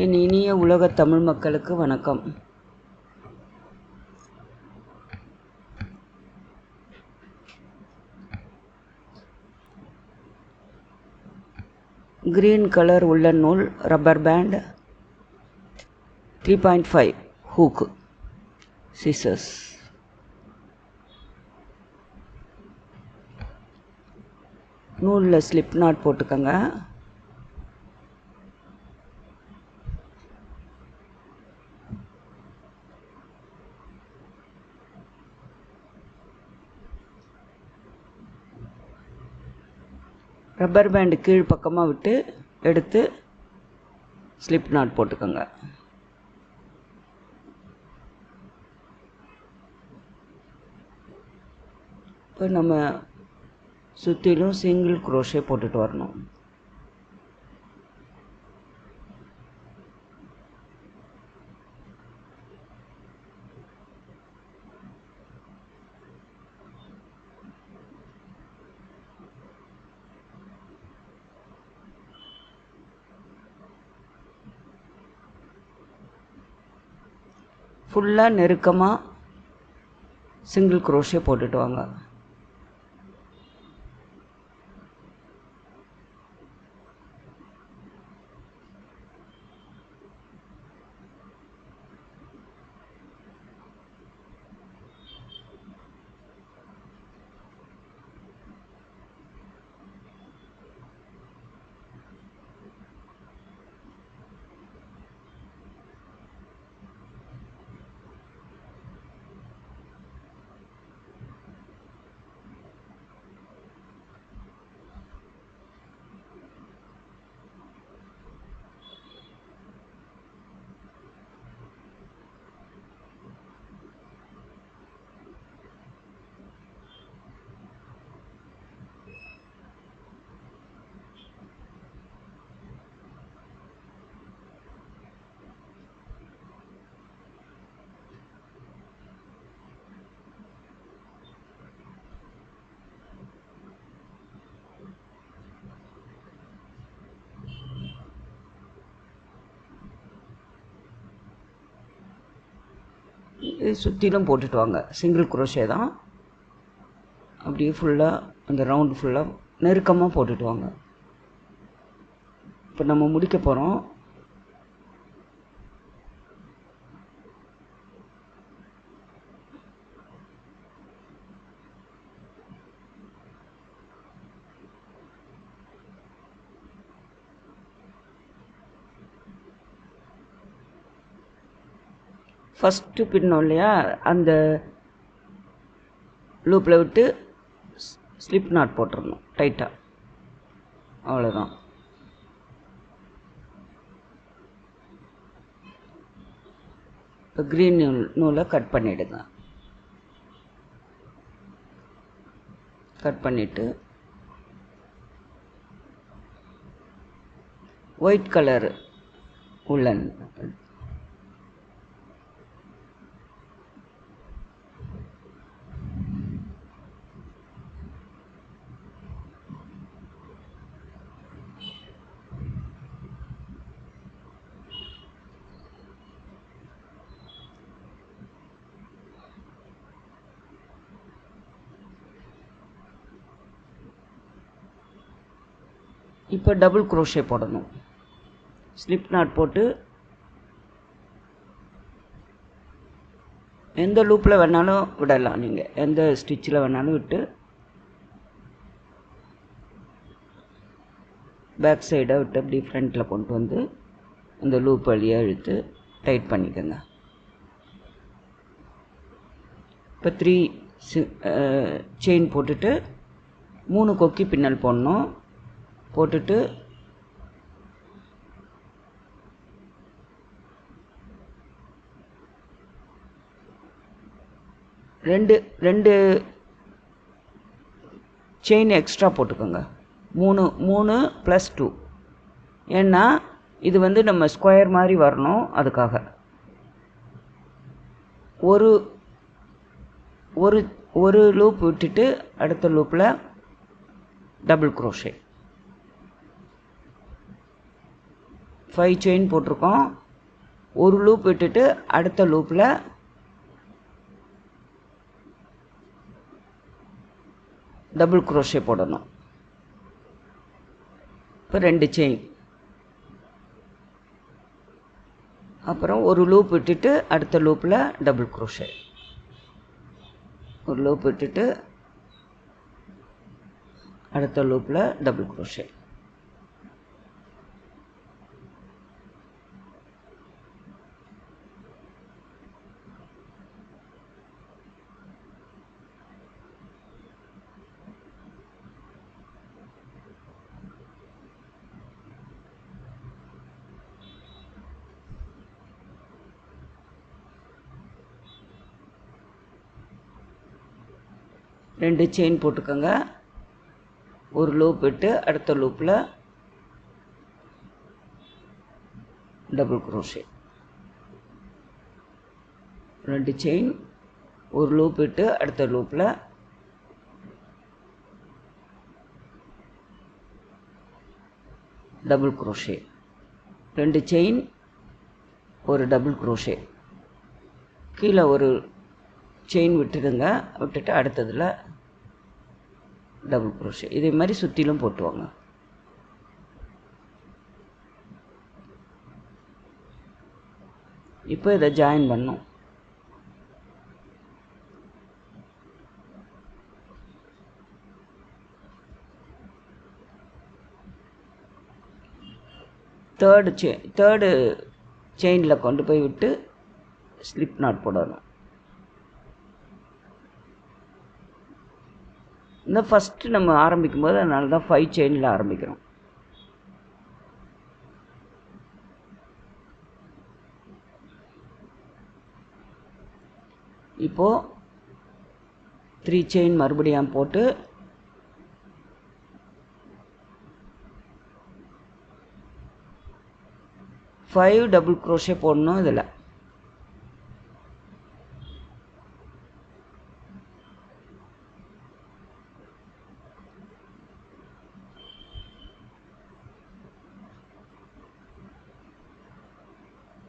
என் இனிய உலக தமிழ் மக்களுக்கு வணக்கம். கிரீன் கலர் உள்ளன் நூல், ரப்பர் பேண்ட், 3.5 ஹூக், சிசர்ஸ். நூலில் ஸ்லிப் நாட் போட்டுக்கோங்க. ரப்பர் பேண்டு கீழ் பக்கமாக விட்டு எடுத்து ஸ்லிப் நாட் போட்டுக்கோங்க. இப்போ நம்ம சுற்றிலும் சிங்கிள் குரோஷே போட்டுட்டு வரணும். ஃபுல்லாக நெருக்கமாக சிங்கிள் குரோஷே போட்டுட்டு வாங்க. சுற்றிலும் போட்டுட்டு வாங்க. சிங்கிள் குரோஷே தான். அப்படியே ஃபுல்லாக அந்த ரவுண்டு ஃபுல்லாக நெருக்கமாக போட்டுட்டு வாங்க. இப்போ நம்ம முடிக்க போகிறோம். ஃபஸ்ட்டு பின்னோம் இல்லையா, அந்த லூப்பில் விட்டு ஸ்லிப் நாட் போட்டுடணும் டைட்டாக. அவ்வளோதான். இப்போ க்ரீன் நூலை கட் பண்ணிவிடுங்க. கட் பண்ணிவிட்டு ஒயிட் கலர் உள்ளன் இப்போ டபுள் குரோஷே போடணும். ஸ்லிப் நாட் போட்டு எந்த லூப்பில் வேணாலும் விடலாம். நீங்கள் எந்த ஸ்டிச்சில் வேணாலும் விட்டு பேக் சைடை விட்டு அப்படி ஃப்ரண்ட்டில் கொண்டு வந்து அந்த லூப் வழியாக இழுத்து டைட் பண்ணிக்கோங்க. இப்போ 3 செயின் போட்டுட்டு 3 கொக்கி பின்னல் போடணும். போட்டுட்டு ரெண்டு செயின் எக்ஸ்ட்ரா போட்டுக்கோங்க. 3 + 2. ஏன்னா இது வந்து நம்ம ஸ்கொயர் மாதிரி வரணும். அதுக்காக ஒரு லூப் விட்டுட்டு அடுத்த லூப்பில் டபுள் குரோஷே. 5 செயின் போட்டிருக்கோம். ஒரு லூப் விட்டுட்டு அடுத்த லூப்பில் டபுள் குரோஷே போடணும். இப்போ 2 செயின். அப்புறம் ஒரு லூப் விட்டுட்டு அடுத்த லூப்பில் டபுள் குரோஷே. ஒரு லூப் விட்டுட்டு அடுத்த லூப்பில் டபுள் குரோஷே. ரெண்டு செயின் போட்டுக்கோங்க. ஒரு லூப் விட்டு அடுத்த லூப்பில் டபுள் குரோஷே. 2 செயின், ஒரு லூப் விட்டு அடுத்த லூப்பில் டபுள் குரோஷே. 2 செயின், ஒரு டபுள் குரோஷே. கீழே ஒரு செயின் விட்டுடுங்க. விட்டுட்டு அடுத்ததில் டபுள் குரோஷே. இதே மாதிரி சுற்றிலும் போட்டுவாங்க. இப்போ இதை ஜாயின் பண்ணோம். தேர்டு செயினில் கொண்டு போய் விட்டு ஸ்லிப் நாட் போடணும். இந்த ஃபஸ்ட்டு நம்ம ஆரம்பிக்கும் போது அதனால தான் 5 செயினில் ஆரம்பிக்கிறோம். இப்போது 3 செயின் மறுபடியும் போட்டு ஃபைவ் டபுள் குரோஷே போடணும். இதில்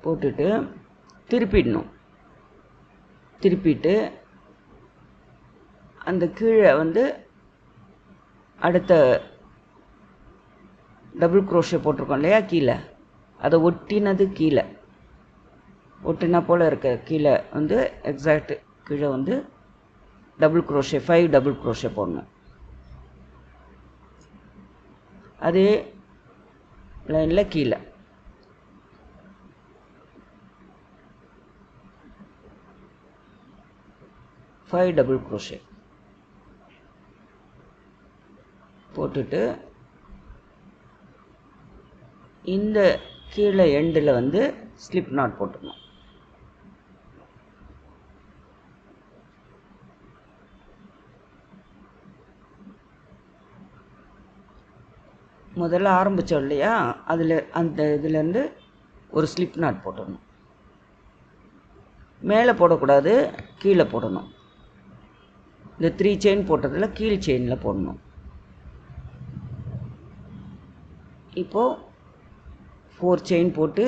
போட்டுட்டு திருப்பிடணும். திருப்பிட்டு அந்த கீழே வந்து அடுத்த டபுள் குரோஷே போட்டிருக்கோம் இல்லையா, கீழே அதை ஒட்டினது கீழே ஒட்டினா போல் இருக்க கீழே வந்து எக்ஸாக்ட் கீழே வந்து டபுள் குரோஷே 5 டபுள் குரோஷே போடணும். அதே லைனில் கீழே டபுள் குரோஷே போட்டுட்டு இந்த கீழே எண்டில் வந்து ஸ்லிப் நாட் போட்டுக்கணும். முதல்ல ஆரம்பித்தோம் இல்லையா, அதில் அந்த இதுலேருந்து ஒரு ஸ்லிப் நாட் போட்டுடணும். மேலே போடக்கூடாது, கீழே போடணும். இந்த 3 செயின் போட்டதில் கீழ் செயினில் போடணும். இப்போது 4 செயின் போட்டு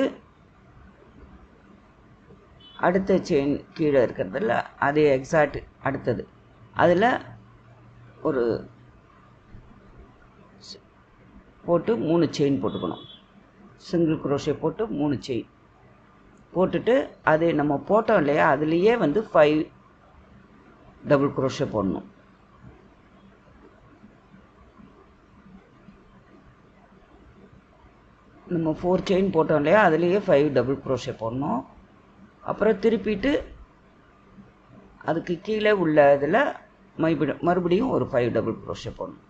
அடுத்த செயின் கீழே இருக்கிறதில்ல அதே எக்ஸாக்ட் அடுத்தது அதில் ஒரு போட்டு 3 செயின் போட்டுக்கணும். சிங்கிள் குரோஷே போட்டு 3 செயின் போட்டுட்டு அது நம்ம போட்டோம் இல்லையா, அதுலேயே வந்து 5 டபுள் குரோஷே போடணும். நம்ம 4 செயின் போட்டோம் இல்லையா, அதுலேயே 5 டபுள் குரோஷே போடணும். அப்புறம் திருப்பிட்டு அதுக்கு கீழே உள்ள இதில் மறுபடியும் ஒரு 5 டபுள் குரோஷே போடணும்.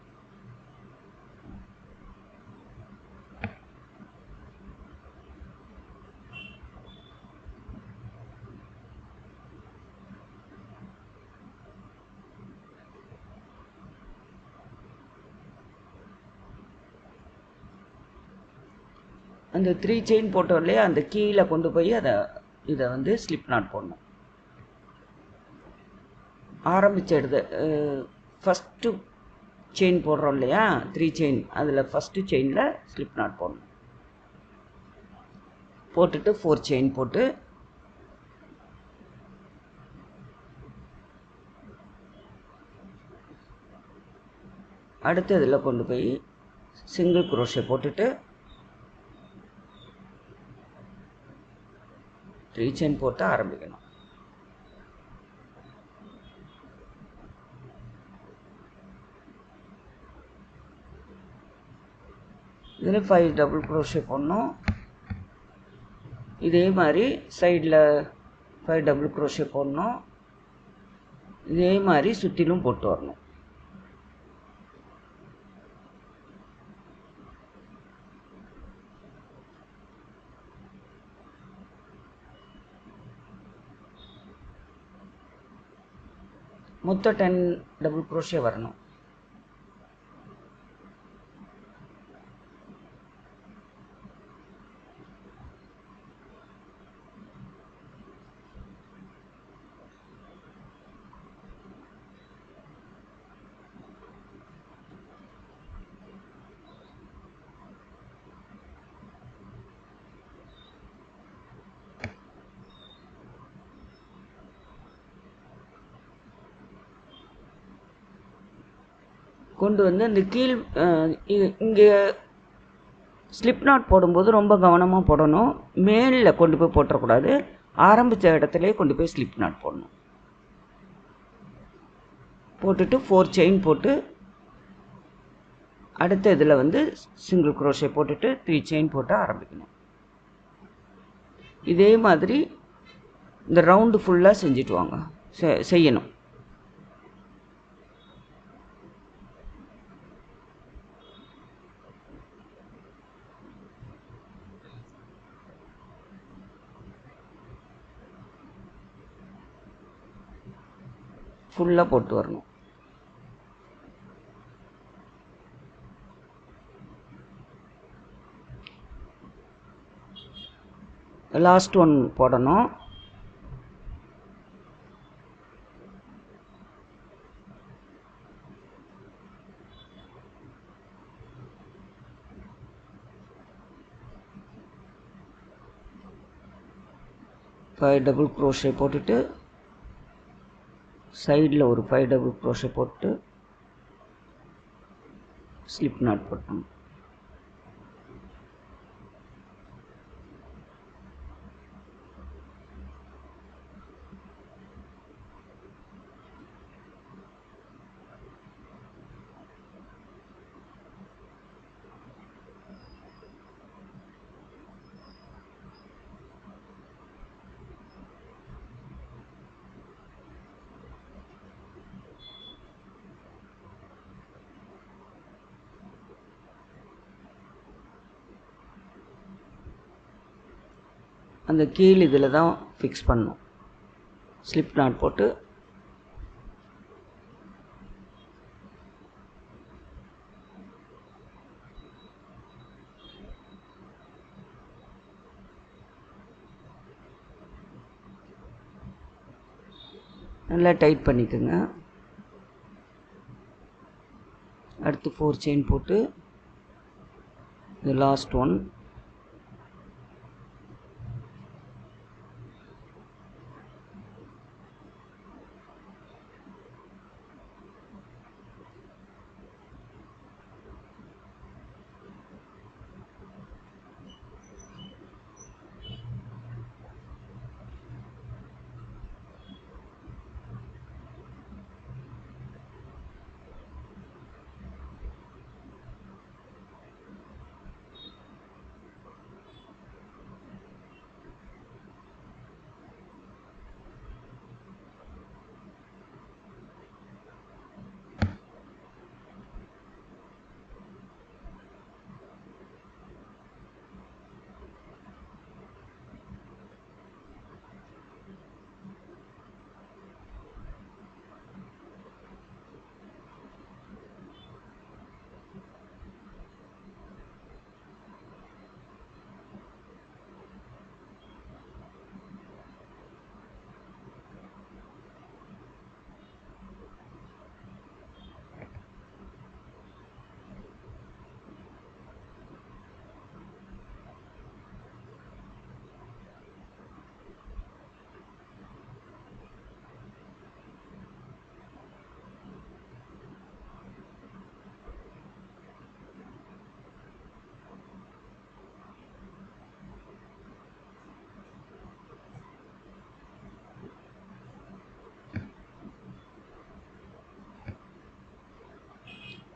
அந்த 3 செயின் போட்டோம் இல்லையா, அந்த கீழே கொண்டு போய் இதை வந்து ஸ்லிப் நாட் போடணும். ஆரம்பித்த எடுத்து ஃபஸ்ட்டு செயின் போடுறோம் இல்லையா, 3 செயின், அதில் ஃபஸ்ட்டு செயினில் ஸ்லிப் நாட் போடணும். போட்டுட்டு 4 செயின் போட்டு அடுத்து இதில் கொண்டு போய் சிங்கிள் குரோஷே போட்டுட்டு 3 செயின் போட்டு ஆரம்பிக்கணும். இதில் 5 டபுள் குரோஷே போடணும். இதே மாதிரி சைடில் 5 டபுள் குரோஷே போடணும். இதே மாதிரி சுற்றிலும் போட்டு வரணும். மொத்தம் 10 டபுள் குரோஷே வரணும். கொண்டு வந்து இந்த கீழ் இங்கே ஸ்லிப் நாட் போடும்போது ரொம்ப கவனமாக போடணும். மேலில் கொண்டு போய் போட்டுறக்கூடாது. ஆரம்பித்த இடத்துலையே கொண்டு போய் ஸ்லிப் நாட் போடணும். போட்டுட்டு 4 செயின் போட்டு அடுத்த இதில் வந்து சிங்கிள் குரோஷே போட்டுட்டு 3 செயின் போட்டு ஆரம்பிக்கணும். இதே மாதிரி இந்த ரவுண்டு ஃபுல்லாக செஞ்சுட்டு வாங்க செய்யணும். ஃபுல்லாக போட்டு வரணும். லாஸ்ட் ஒன் போடணும். ஃபைவ் டபுள் குரோஷே போட்டுட்டு சைடில் ஒரு 5 டபுள் குரோஷே போட்டு ஸ்லிப் நாட் போட்டணும். அந்த கீழ் இதில் தான் ஃபிக்ஸ் பண்ணணும். ஸ்லிப் நாட் போட்டு நல்லா டைட் பண்ணிக்கோங்க. அடுத்து 4 செயின் போட்டு இது லாஸ்ட் ஒன்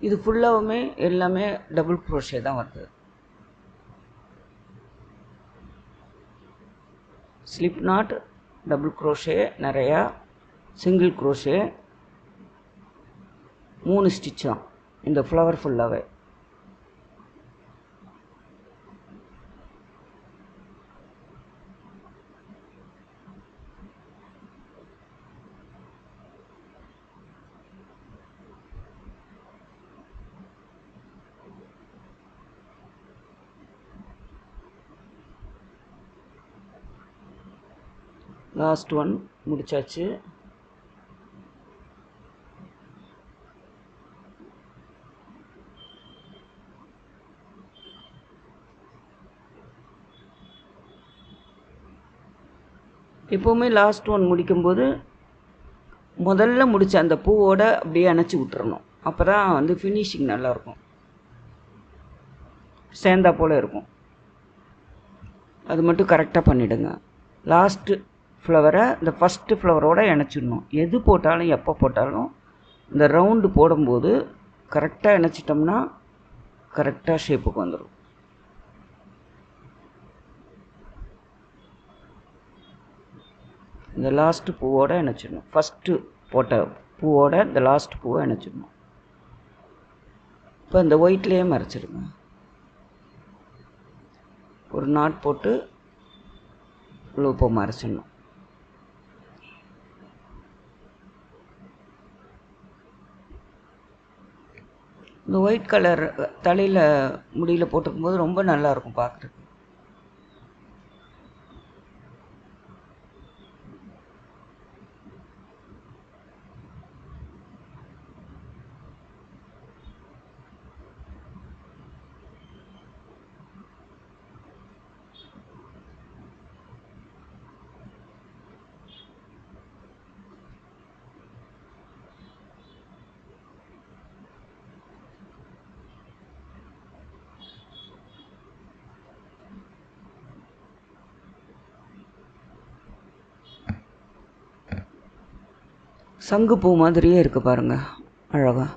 இது ஃபுல்லாகவுமே எல்லாமே டபுள் க்ரோஷே தான் வருது. ஸ்லிப் நாட், டபுள் க்ரோஷே நிறையா, சிங்கிள் க்ரோஷே, 3 ஸ்டிச் தான் இந்த ஃப்ளவர் ஃபுல்லாகவே. லாஸ்ட் ஒன் முடிச்சாச்சு. எப்போவுமே லாஸ்ட் ஒன் முடிக்கும்போது முதல்ல முடித்த அந்த பூவோடு அப்படியே அணைச்சி விட்டுறணும். அப்போ தான் வந்து ஃபினிஷிங் நல்லாயிருக்கும், சேர்ந்தா போல் இருக்கும். அது மட்டும் கரெக்டாக பண்ணிவிடுங்க. லாஸ்ட்டு ஃப்ளவரை இந்த ஃபஸ்ட்டு ஃப்ளவரோடு இணைச்சிடணும். எது போட்டாலும் எப்போ போட்டாலும் இந்த ரவுண்டு போடும்போது கரெக்டாக இணைச்சிட்டோம்னா கரெக்டாக ஷேப்புக்கு வந்துடும். இந்த லாஸ்ட்டு பூவோடு இணைச்சிடணும். ஃபஸ்ட்டு போட்ட பூவோட இந்த லாஸ்ட் பூவை இணைச்சிடணும். இப்போ இந்த ஒயிட்லேயே மறைச்சிடுங்க. ஒரு நாட் போட்டு லூப்பை மறைச்சிடணும். இந்த ஒயிட் கலர் தலையில் முடியில் போட்டுக்கும்போது ரொம்ப நல்லாயிருக்கும் பார்க்குறதுக்கு. சங்குப்பூ மாதிரியே இருக்குது பாருங்கள், அழகாக.